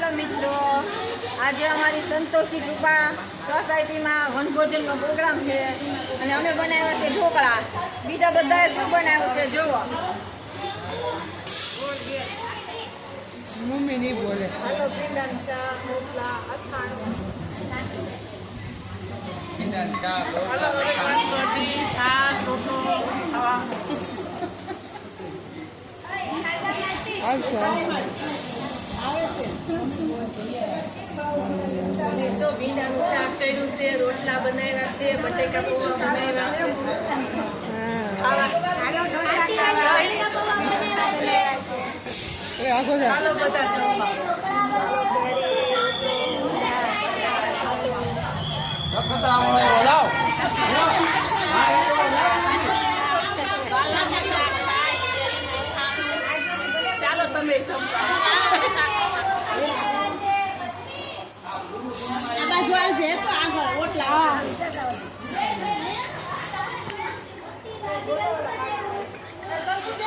હાલો મિત્રો, આજે અમારી સંતોષી કૃપા સોસાયટીમાં વનભોજનનો પ્રોગ્રામ છે અને અમે બનાવ્યા છે ઢોકળા. બીજા બધાએ શું બનાવ્યું છે જોવો. મમ્મી નહીં બોલે. હાલો ભીંડાનું શાક, રોટલા, અથાણું. જો ભીંડાનું શાક કર્યું છે, રોટલા બનાવ્યા છે, બટેકા પૌવા બનાવ્યા છે. હાલો બધા જમવા. ચાલો તમે જમવા.